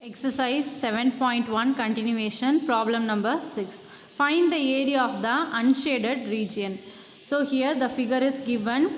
Exercise 7.1 continuation, problem number 6. Find the area of the unshaded region. So here the figure is given.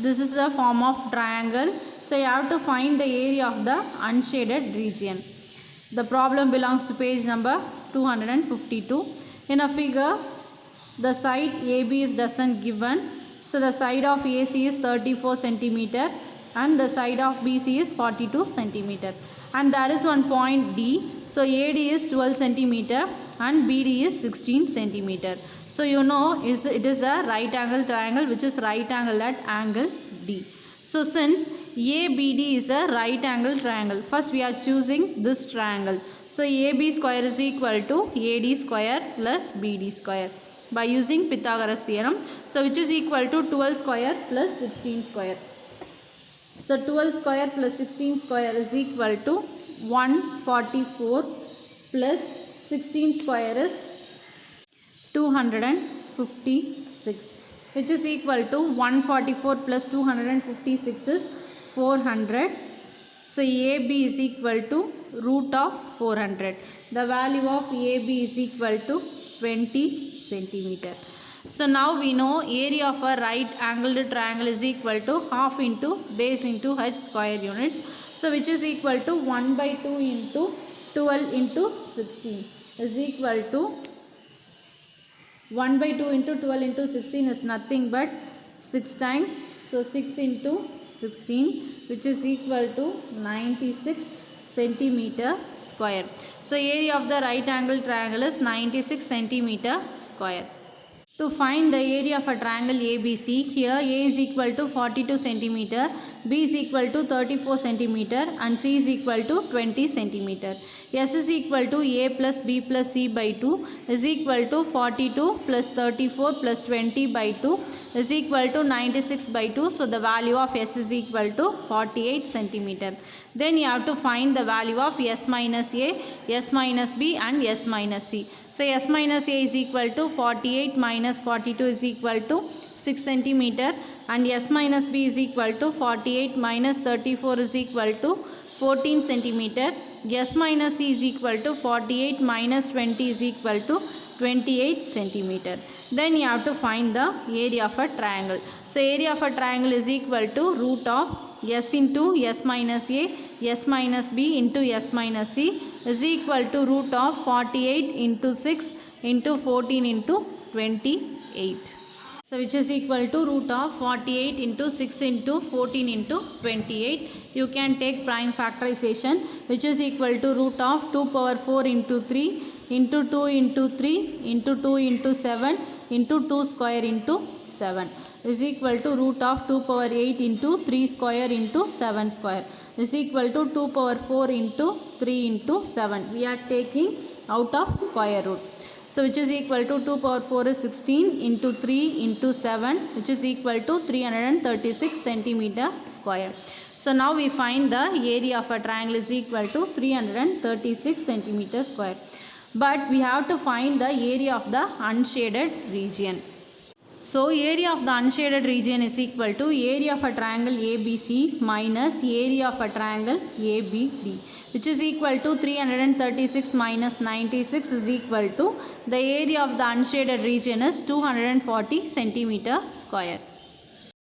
This is the form of triangle. So you have to find the area of the unshaded region. The problem belongs to page number 252. In a figure, the side AB is doesn't given. So the side of AC is 34 centimeter and the side of BC is 42 centimeter. And there is one point D. So AD is 12 centimeter and BD is 16 centimeter. So you know it is a right angle triangle which is right angle at angle D. So since ABD is a right angle triangle, first we are choosing this triangle. So AB square is equal to AD square plus BD square by using Pythagoras theorem. So which is equal to 12 square plus 16 square. So 12 square plus 16 square is equal to 144 plus 16 square is 256, which is equal to 144 plus 256 is 400. So AB is equal to root of 400. The value of AB is equal to 20 centimeter. So now we know area of a right angled triangle is equal to half into base into h square units. So which is equal to 1 by 2 into 12 into 16 is equal to 1 by 2 into 12 into 16 is nothing but 6 times. So 6 into 16 which is equal to 96 centimeter square. So area of the right angle triangle is 96 centimeter square. To find the area of a triangle ABC, here A is equal to 42 centimeter, B is equal to 34 centimeter and C is equal to 20 centimeter. S is equal to A plus B plus C by 2 is equal to 42 plus 34 plus 20 by 2 is equal to 96 by 2. So the value of S is equal to 48 centimeter. Then you have to find the value of S minus A, S minus B and S minus C. So S minus A is equal to 48 minus 42 is equal to 6 centimeter and S minus B is equal to 48 minus 34 is equal to 14 centimeter. S minus C is equal to 48 minus 20 is equal to 28 centimeter. Then you have to find the area of a triangle. So area of a triangle is equal to root of S into S minus A, S minus B into S minus C is equal to root of 48 into 6 into 14 into 28. So which is equal to root of 48 into 6 into 14 into 28. You can take prime factorization which is equal to root of 2 power 4 into 3 into 2 into 3 into 2 into 7 into 2 square into 7 is equal to root of 2 power 8 into 3 square into 7 square is equal to 2 power 4 into 3 into 7. We are taking out of square root. So which is equal to 2 power 4 is 16 into 3 into 7 which is equal to 336 centimeter square. So now we find the area of a triangle is equal to 336 centimeter square. But we have to find the area of the unshaded region. So area of the unshaded region is equal to area of a triangle ABC minus area of a triangle ABD, which is equal to 336 minus 96 is equal to the area of the unshaded region is 240 centimeter square.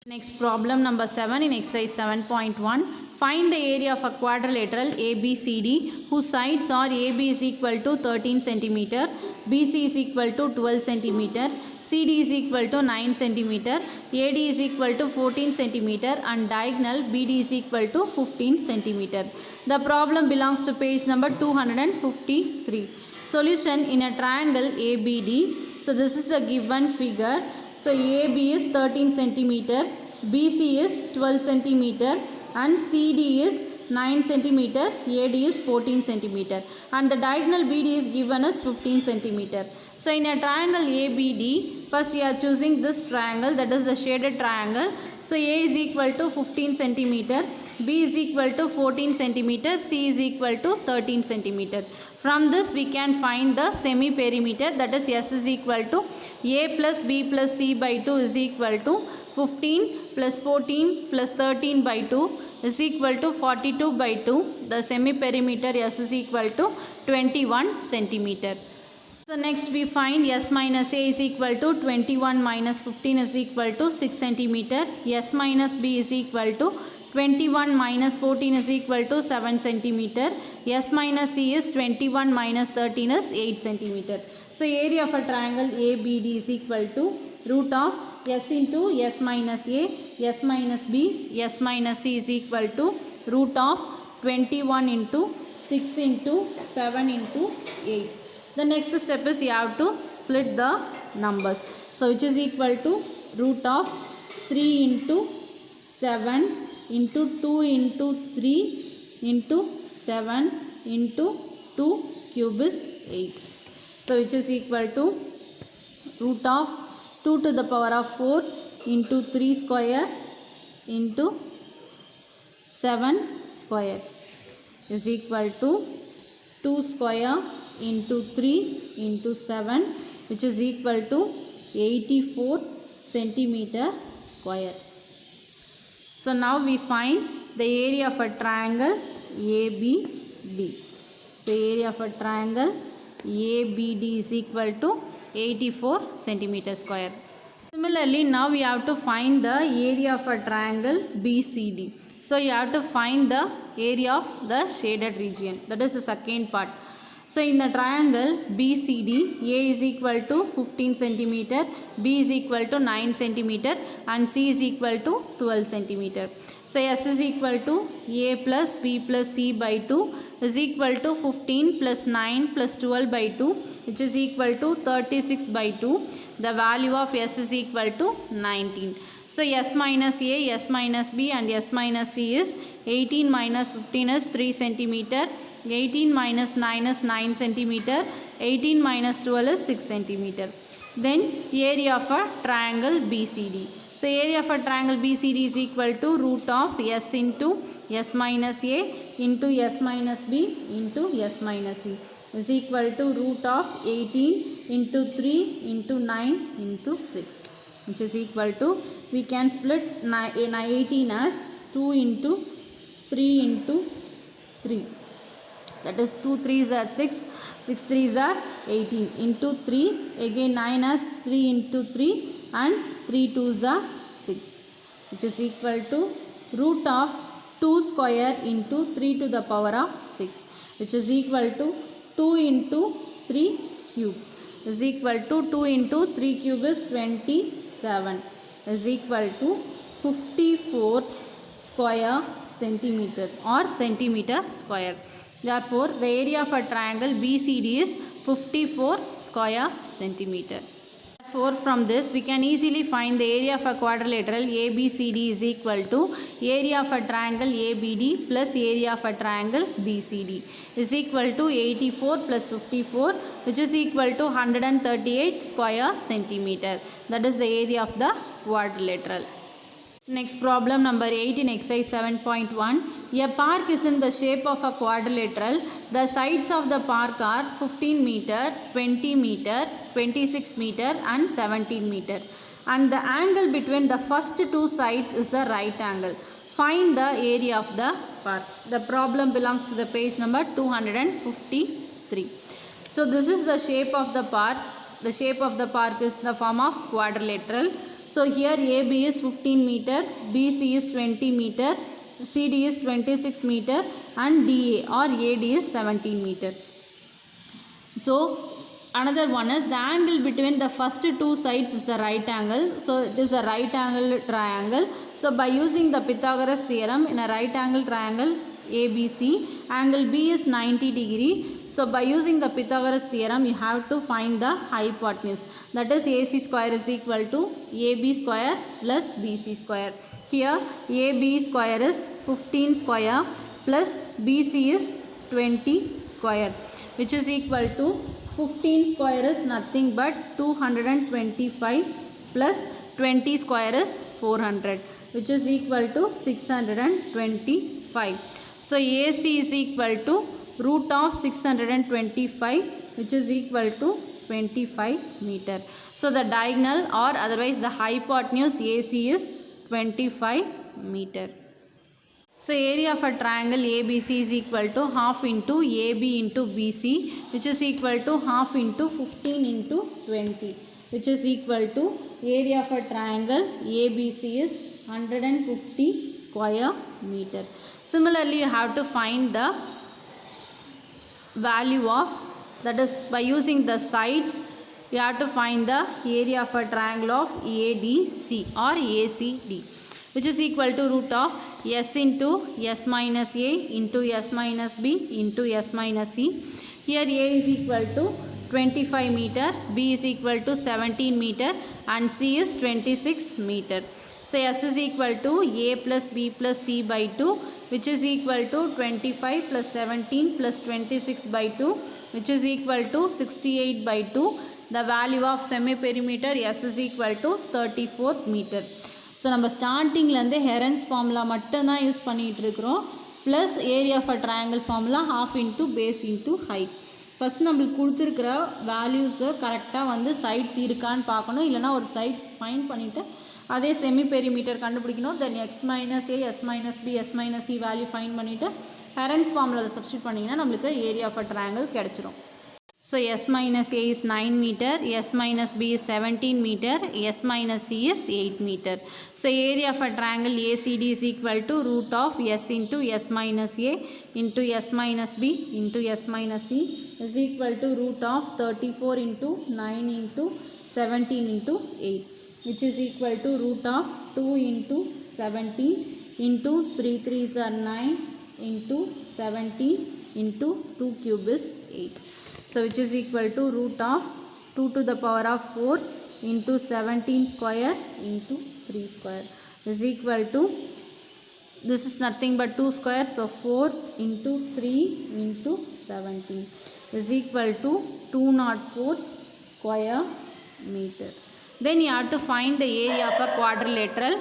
Next problem number 7 in exercise 7.1. Find the area of a quadrilateral ABCD whose sides are AB is equal to 13 centimeter, BC is equal to 12 centimeter, CD is equal to 9 centimeter, AD is equal to 14 centimeter and diagonal BD is equal to 15 centimeter. The problem belongs to page number 253. Solution in a triangle ABD. So this is the given figure. So AB is 13 centimeter, BC is 12 centimeter and CD is 9 centimeter, AD is 14 centimeter and the diagonal BD is given as 15 centimeter. So in a triangle ABD, first we are choosing this triangle, that is the shaded triangle. So A is equal to 15 centimeter, B is equal to 14 centimeter, C is equal to 13 centimeter. From this we can find the semi-perimeter, that is S is equal to A plus B plus C by 2 is equal to 15 plus 14 plus 13 by 2 is equal to 42 by 2. The semi-perimeter S is equal to 21 centimeter. So next we find S minus A is equal to 21 minus 15 is equal to 6 centimeter. S minus B is equal to 21 minus 14 is equal to 7 centimeter. S minus C is 21 minus 13 is 8 centimeter. So area of a triangle ABD is equal to root of S into S minus A, S minus B, S minus C is equal to root of 21 into 6 into 7 into 8. The next step is you have to split the numbers. So which is equal to root of 3 into 7 into 2 into 3 into 7 into 2 cube is 8. So which is equal to root of 2 to the power of 4 into 3 square into 7 square is equal to 2 square into 3 into 7, which is equal to 84 centimeter square. So now we find the area of a triangle ABD. So area of a triangle ABD is equal to 84 centimeter square. Similarly, now we have to find the area of a triangle BCD. So you have to find the area of the shaded region. That is the second part. So in the triangle BCD, A is equal to 15 centimeter, B is equal to 9 centimeter and C is equal to 12 centimeter. So S is equal to A plus B plus C by 2 is equal to 15 plus 9 plus 12 by 2, which is equal to 36 by 2. The value of S is equal to 19. So S minus A, S minus B and S minus C is 18 minus 15 is 3 centimeter. 18 minus 9 is 9 centimeter, 18 minus 12 is 6 centimeter. Then area of a triangle BCD. So area of a triangle BCD is equal to root of S into S minus A into S minus B into S minus C is equal to root of 18 into 3 into 9 into 6, which is equal to, we can split 18 as 2 into 3 into 3. That is 2 3s are 6, 6 3s are 18 into 3, again 9 as 3 into 3 and 3 2s are 6, which is equal to root of 2 square into 3 to the power of 6, which is equal to 2 into 3 cube is equal to 2 into 3 cube is 27 is equal to 54 square centimeter or centimeter square. Therefore, the area of a triangle BCD is 54 square centimeter. Therefore, from this we can easily find the area of a quadrilateral ABCD is equal to area of a triangle ABD plus area of a triangle BCD is equal to 84 plus 54, which is equal to 138 square centimeter. That is the area of the quadrilateral. Next problem number 8 in exercise 7.1. A park is in the shape of a quadrilateral. The sides of the park are 15 meter, 20 meter, 26 meter and 17 meter. And the angle between the first two sides is a right angle. Find the area of the park. The problem belongs to the page number 253. So this is the shape of the park. The shape of the park is the form of quadrilateral. So here AB is 15 meter, BC is 20 meter, CD is 26 meter and DA or AD is 17 meter. So another one is the angle between the first two sides is a right angle. So it is a right angle triangle. So by using the Pythagoras theorem in a right angle triangle ABC, angle B is 90 degree. So by using the Pythagoras theorem, you have to find the hypotenuse. That is AC square is equal to AB square plus BC square. Here AB square is 15 square plus BC is 20 square, which is equal to 15 square is nothing but 225 plus 20 square is 400, which is equal to 625. So AC is equal to root of 625, which is equal to 25 meter. So the diagonal or otherwise the hypotenuse AC is 25 meter. So area of a triangle ABC is equal to half into AB into BC, which is equal to half into 15 into 20, which is equal to area of a triangle ABC is 150 square meter. Similarly, you have to find the value of, that is by using the sides, you have to find the area of a triangle of ADC or ACD, which is equal to root of S into S minus A into S minus B into S minus C. Here A is equal to 25 meter, B is equal to 17 meter and C is 26 meter. So S is equal to A plus B plus C by 2, which is equal to 25 plus 17 plus 26 by 2, which is equal to 68 by 2. The value of semi-perimeter S is equal to 34 meter. So நம்ம ஸ்டார்டிங்லேருந்து Heron's formula மட்டும்தான் use பண்ணிகிட்டு இருக்கிறோம். Plus area of a triangle formula half into base into height. First நம்மளுக்கு கொடுத்துருக்கிற வேல்யூஸை கரெக்டாக வந்து சைட்ஸ் இருக்கான்னு பார்க்கணும். இல்லைனா ஒரு சைட் ஃபைண்ட் பண்ணிவிட்டு அதே செமி பெரிமீட்டர் கண்டுபிடிக்கணும். Then X minus A S minus B S minus C value find பண்ணிவிட்டு ஹெரன்ஸ் ஃபார்முலாவில் சப்ஸ்டியூட் பண்ணிங்கன்னா நம்மளுக்கு ஏரியா ஆஃப் அ ட்ரையாங்கிள் கிடச்சிரும். So S minus A is 9 meter, S minus B is 17 meter, S minus C is 8 meter. So area of a triangle ACD is equal to root of S into S minus A into S minus B into S minus C is equal to root of 34 into 9 into 17 into 8, which is equal to root of 2 into 17 into 3 3s are 9 into 17 into 2 cube is 8. So which is equal to root of 2 to the power of 4 into 17 square into 3 square is equal to, this is nothing but 2 square, so 4 into 3 into 17 is equal to 204 square meter. Then you have to find the area of a quadrilateral.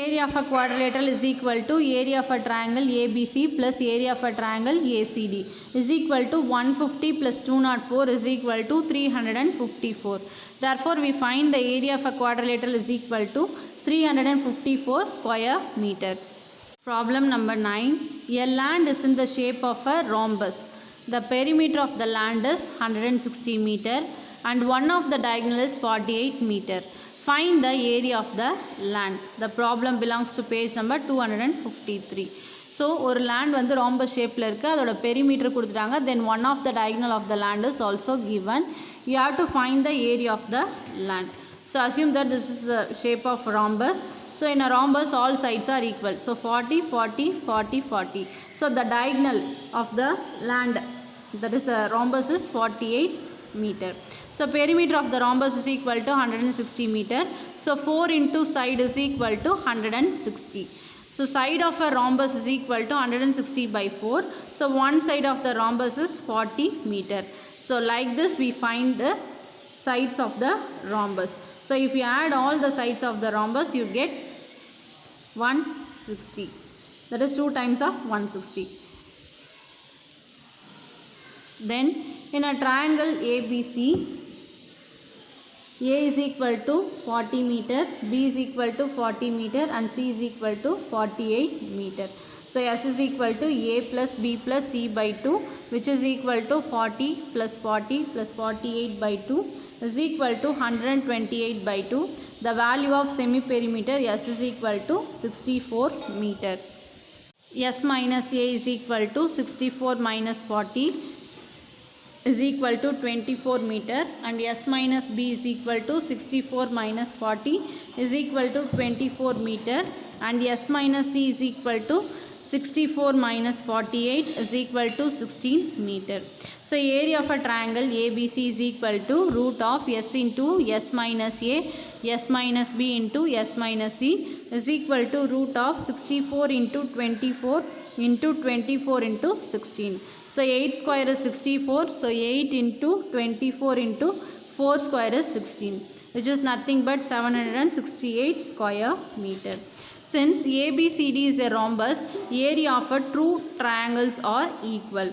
Area of a quadrilateral is equal to area of a triangle ABC plus area of a triangle ACD is equal to 150 plus 204 is equal to 354. Therefore, we find the area of a quadrilateral is equal to 354 square meter. Problem number 9. A land is in the shape of a rhombus. The perimeter of the land is 160 meter and one of the diagonal is 48 meter. Find the area of the land. The problem belongs to page number 253. So, ஒரு land வந்து rhombus shapeல இருக்கு, அதோட perimeter கொடுத்துட்டாங்க. Then one of the diagonal of the land is also given. You have to find the area of the land. So, assume that this is the shape of rhombus. So, in a rhombus all sides are equal. So, 40, 40, 40, 40. So, the diagonal of the land, that is a rhombus, is 48 meter. So perimeter of the rhombus is equal to 160 meter. So 4 into side is equal to 160. So side of a rhombus is equal to 160 by 4. So one side of the rhombus is 40 meter. So like this we find the sides of the rhombus. So if you add all the sides of the rhombus, you get 160. That is 2 times of 160. Then in a triangle ABC, A is equal to 40 meter, B is equal to 40 meter and C is equal to 48 meter. So S is equal to A plus B plus C by 2, which is equal to 40 plus 40 plus 48 by 2 is equal to 128 by 2. The value of semi-perimeter S is equal to 64 meter. S minus A is equal to 64 minus 40 is equal to 24 meter and S minus B is equal to 64 minus 40 is equal to 24 meter and S minus C is equal to 64 minus 48 is equal to 16 meter. So area of a triangle ABC is equal to root of S into S minus A, S minus B into S minus C is equal to root of 64 into 24 into 24 into 16. So 8 square is 64. So 8 into 24 into 4 square is 16, which is nothing but 768 square meter. Since ABCD is a rhombus, area of a true triangles are equal.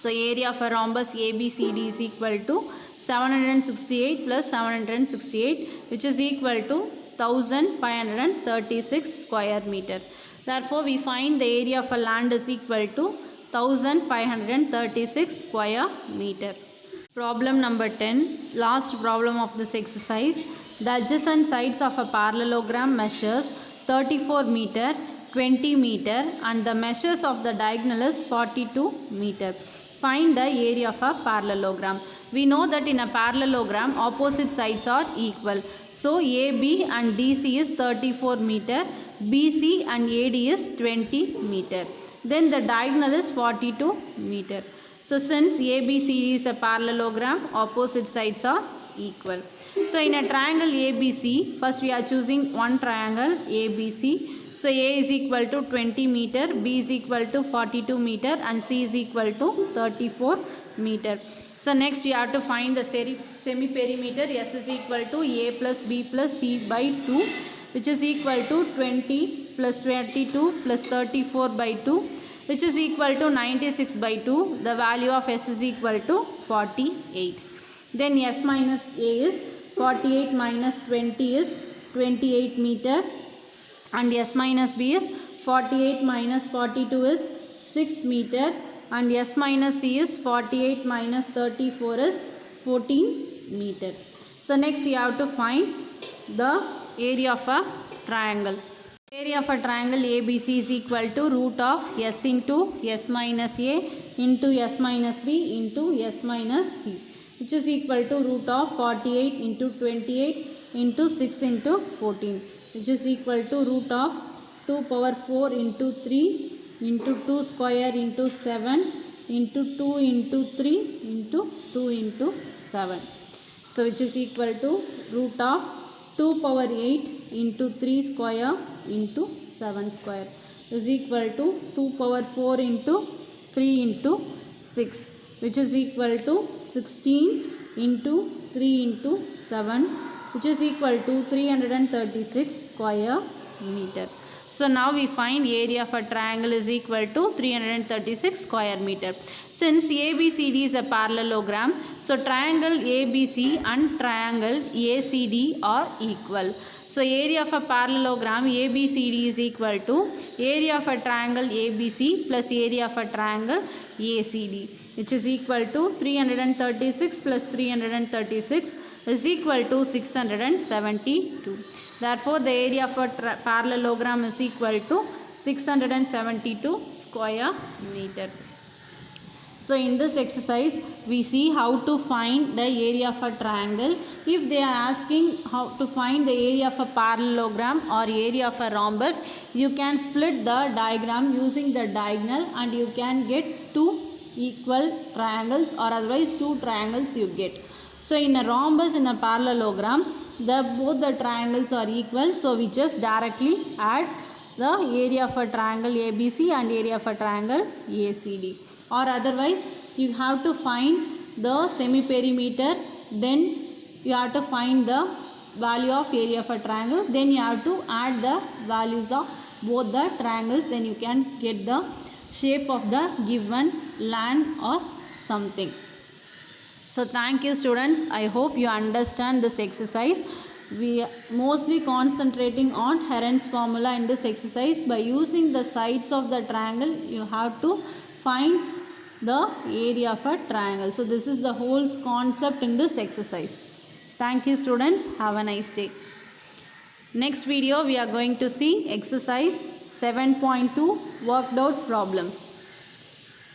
So area of a rhombus ABCD is equal to 768 plus 768, which is equal to 1536 square meter. Therefore, we find the area of a land is equal to 1536 square meter. Problem number 10, last problem of this exercise. The adjacent sides of a parallelogram measures 34 meter, 20 meter and the measures of the diagonal is 42 meter. Find the area of a parallelogram. We know that in a parallelogram opposite sides are equal. So AB and DC is 34 meter, BC and AD is 20 meter. Then the diagonal is 42 meter. So since ABCD is a parallelogram, opposite sides are equal. So in a triangle ABC, first we are choosing one triangle ABC. So A is equal to 20 meter, B is equal to 42 meter and C is equal to 34 meter. So next you have to find the semi-perimeter. S is equal to A plus B plus C by 2, which is equal to 20 plus 22 plus 34 by 2, which is equal to 96 by 2. The value of S is equal to 48. Then S minus A is 48 minus 20 is 28 meter. And S minus B is 48 minus 42 is 6 meter. And S minus C is 48 minus 34 is 14 meter. So next you have to find the area of a triangle. Area of a triangle ABC is equal to root of S into S minus A into S minus B into S minus C, which is equal to root of 48 into 28 into 6 into 14, which is equal to root of 2 power 4 into 3 into 2 square into 7 into 2 into 3 into 2 into 7. So which is equal to root of 2 power 8 into 3 square into 7 square is equal to 2 power 4 into 3 into 6, which is equal to 16 into 3 into 7, which is equal to 336 square meter. So now we find area of a triangle is equal to 336 square meter. Since ABCD is a parallelogram, so triangle ABC and triangle ACD are equal. So area of a parallelogram ABCD is equal to area of a triangle ABC plus area of a triangle ACD, which is equal to 336 plus 336 is equal to 672. Therefore, the area of a parallelogram is equal to 672 square meter. So in this exercise, we see how to find the area of a triangle. If they are asking how to find the area of a parallelogram or area of a rhombus, you can split the diagram using the diagonal and you can get two equal triangles, or otherwise two triangles you get. So in a rhombus, in a parallelogram, both the triangles are equal. So we just directly add the area of a triangle ABC and area of a triangle ACD. Or otherwise, you have to find the semi-perimeter, then you have to find the value of area of a triangle, then you have to add the values of both the triangles, then you can get the shape of the given land or something. So thank you students. I hope you understand this exercise. We are mostly concentrating on Heron's formula in this exercise. By using the sides of the triangle, you have to find the area of a triangle. So this is the whole concept in this exercise. Thank you students. Have a nice day. Next video we are going to see exercise 7.2 worked out problems.